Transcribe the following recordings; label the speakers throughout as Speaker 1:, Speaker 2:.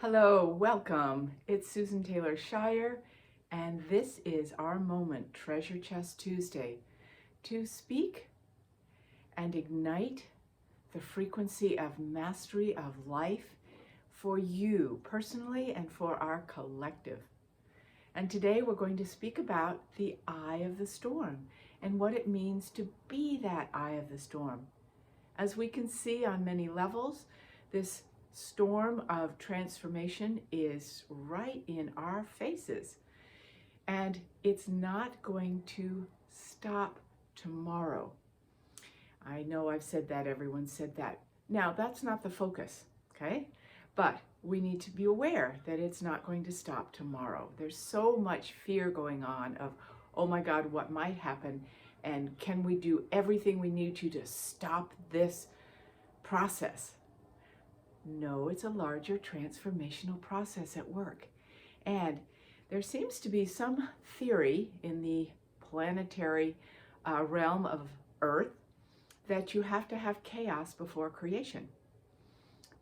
Speaker 1: Hello, welcome. It's Susan Taylor Shire, and this is our moment, Treasure Chest Tuesday, to speak and ignite the frequency of mastery of life for you personally and for our collective. And today we're going to speak about the eye of the storm and what it means to be that eye of the storm. As we can see on many levels, this storm of transformation is right in our faces. And it's not going to stop tomorrow. I know I've said that, everyone said that. Now, that's not the focus, okay? But we need to be aware that it's not going to stop tomorrow. There's so much fear going on of, oh my God, what might happen? And can we do everything we need to stop this process? No, it's a larger transformational process at work. And there seems to be some theory in the planetary realm of Earth that you have to have chaos before creation.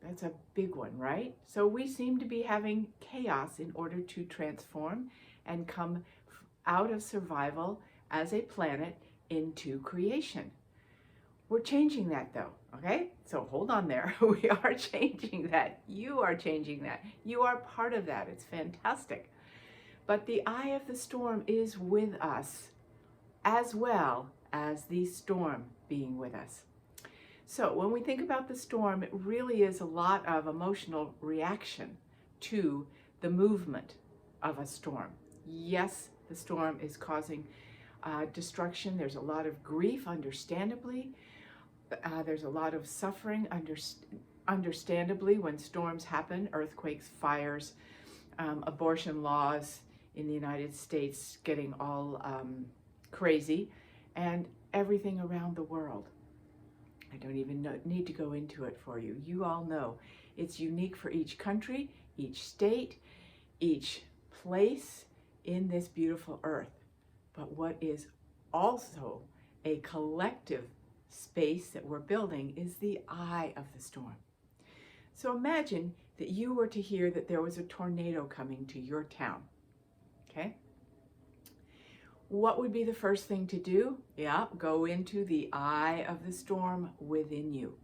Speaker 1: That's a big one, right? So we seem to be having chaos in order to transform and come out of survival as a planet into creation. We're changing that though, okay? So hold on there. We are changing that. You are changing that. You are part of that. It's fantastic. But the eye of the storm is with us as well as the storm being with us. So when we think about the storm, it really is a lot of emotional reaction to the movement of a storm. Yes, the storm is causing destruction. There's a lot of grief, understandably. There's a lot of suffering, understandably, when storms happen, earthquakes, fires, abortion laws in the United States getting all crazy, and everything around the world. I don't even need to go into it for you. You all know it's unique for each country, each state, each place in this beautiful earth. But what is also a collective space that we're building is the eye of the storm. So imagine that you were to hear that there was a tornado coming to your town, okay? What would be the first thing to do? Yeah, go into the eye of the storm within you.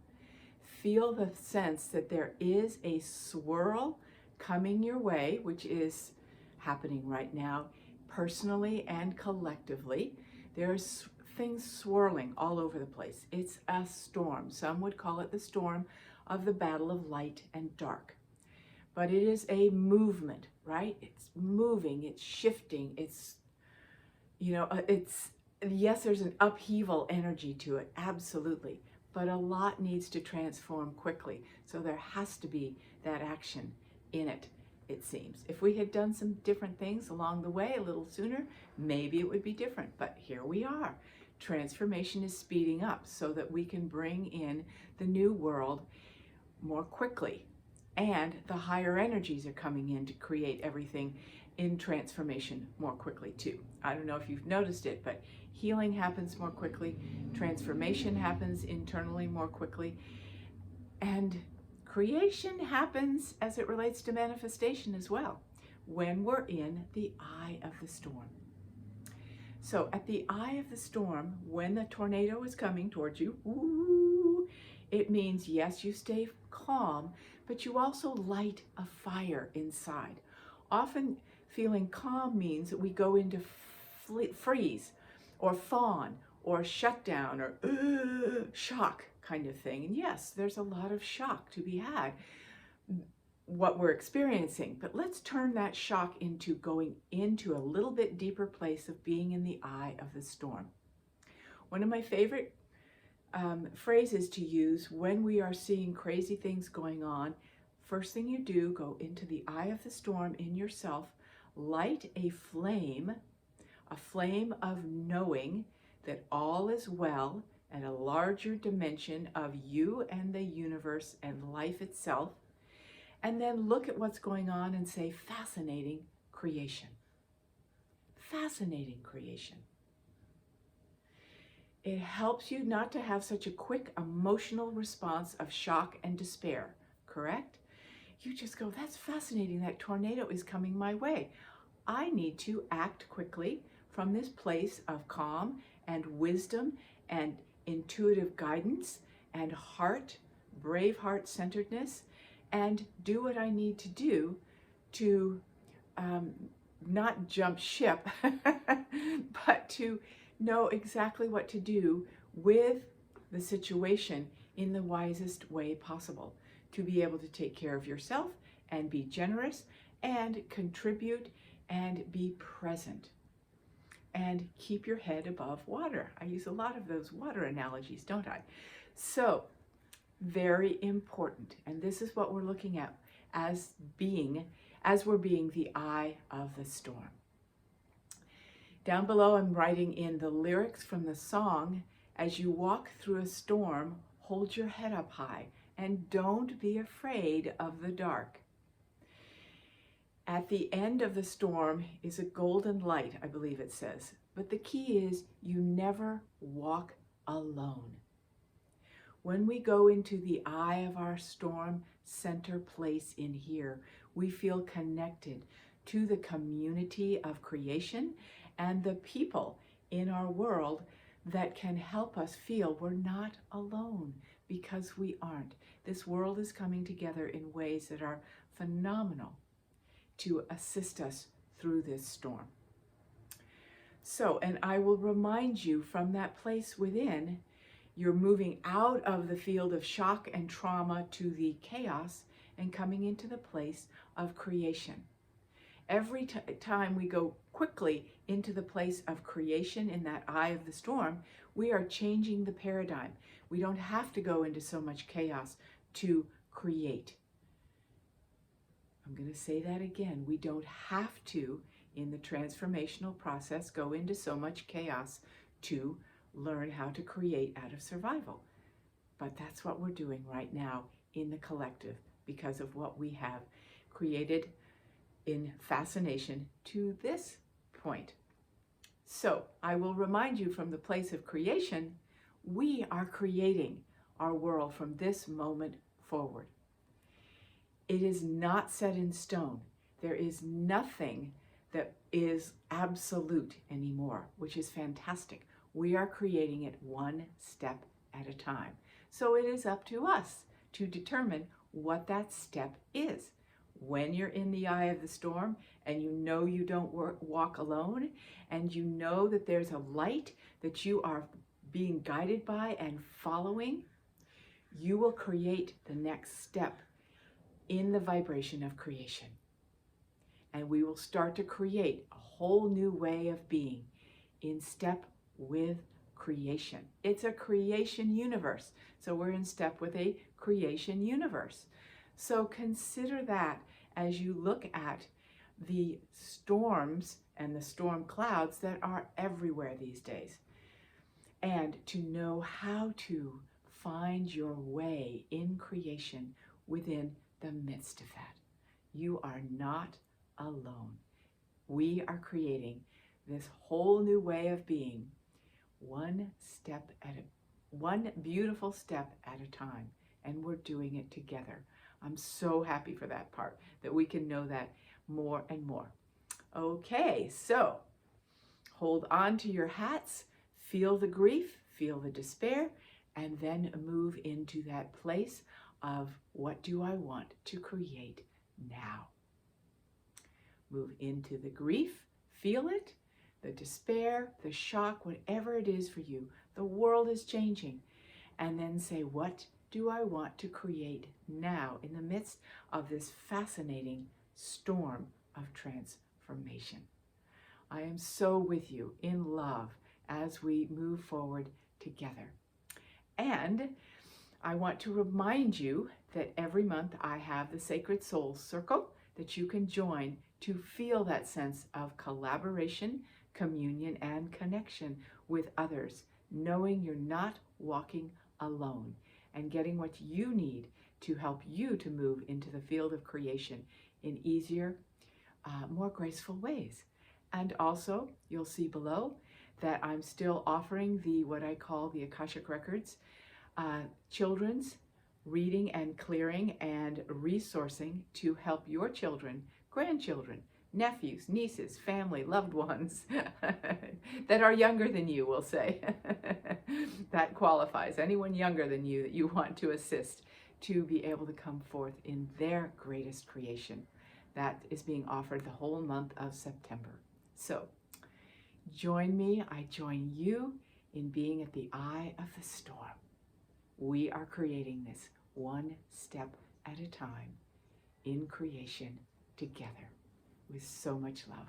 Speaker 1: Feel the sense that there is a swirl coming your way, which is happening right now, personally and collectively. There's things swirling all over the place. It's a storm. Some would call it the storm of the battle of light and dark. But it is a movement, right? It's moving, it's shifting, it's yes, there's an upheaval energy to it, absolutely. But a lot needs to transform quickly. So there has to be that action in it, it seems. If we had done some different things along the way a little sooner, maybe it would be different. But here we are. Transformation is speeding up so that we can bring in the new world more quickly. And the higher energies are coming in to create everything in transformation more quickly too. I don't know if you've noticed it, but healing happens more quickly, transformation happens internally more quickly, and creation happens as it relates to manifestation as well when we're in the eye of the storm. So at the eye of the storm, when the tornado is coming towards you, ooh, it means yes, you stay calm, but you also light a fire inside. Often feeling calm means that we go into freeze or fawn or shutdown or shock kind of thing. And yes, there's a lot of shock to be had, what we're experiencing. But let's turn that shock into going into a little bit deeper place of being in the eye of the storm. One of my favorite phrases to use when we are seeing crazy things going on, first thing you do, go into the eye of the storm in yourself, light a flame of knowing that all is well at a larger dimension of you and the universe and life itself, and then look at what's going on and say, fascinating creation. Fascinating creation. It helps you not to have such a quick emotional response of shock and despair, correct? you just go, that's fascinating, that tornado is coming my way. I need to act quickly from this place of calm and wisdom and intuitive guidance and heart, brave heart centeredness, and do what I need to do to not jump ship, but to know exactly what to do with the situation in the wisest way possible, to be able to take care of yourself and be generous and contribute and be present and keep your head above water. I use a lot of those water analogies, don't I? So, very important. And this is what we're looking at as we're being the eye of the storm. Down below, I'm writing in the lyrics from the song, as you walk through a storm, hold your head up high and don't be afraid of the dark. At the end of the storm is a golden light, I believe it says. But the key is you never walk alone. When we go into the eye of our storm, center place in here, we feel connected to the community of creation and the people in our world that can help us feel we're not alone, because we aren't. This world is coming together in ways that are phenomenal to assist us through this storm. So, and I will remind you from that place within, you're moving out of the field of shock and trauma to the chaos and coming into the place of creation. Every time we go quickly into the place of creation in that eye of the storm, we are changing the paradigm. We don't have to go into so much chaos to create. I'm going to say that again. We don't have to, in the transformational process, go into so much chaos to learn how to create out of survival. But that's what we're doing right now in the collective because of what we have created in fascination to this point. So I will remind you, from the place of creation, we are creating our world from this moment forward. It is not set in stone. There is nothing that is absolute anymore, which is fantastic. We are creating it one step at a time. So it is up to us to determine what that step is. When you're in the eye of the storm and you know you don't walk alone, and you know that there's a light that you are being guided by and following, you will create the next step in the vibration of creation. And we will start to create a whole new way of being in step with creation. It's a creation universe. So we're in step with a creation universe. So consider that as you look at the storms and the storm clouds that are everywhere these days. And to know how to find your way in creation within the midst of that. You are not alone. We are creating this whole new way of being, one beautiful step at a time, and we're doing it together. I'm so happy for that part, that we can know that more and more. Okay, so hold on to your hats, feel the grief, feel the despair, and then move into that place of, what do I want to create now? Move into the grief, feel it, the despair, the shock, whatever it is for you. The world is changing. And then say, what do I want to create now in the midst of this fascinating storm of transformation? I am so with you in love as we move forward together. And I want to remind you that every month I have the Sacred Soul Circle that you can join to feel that sense of collaboration, communion, and connection with others, knowing you're not walking alone, and getting what you need to help you to move into the field of creation in easier, more graceful ways. And also, you'll see below that I'm still offering what I call the Akashic Records children's reading and clearing and resourcing to help your children, grandchildren, nephews, nieces, family, loved ones that are younger than you, we'll say. That qualifies. Anyone younger than you that you want to assist to be able to come forth in their greatest creation. That is being offered the whole month of September. So join me, I join you in being at the eye of the storm. We are creating this one step at a time in creation together with so much love.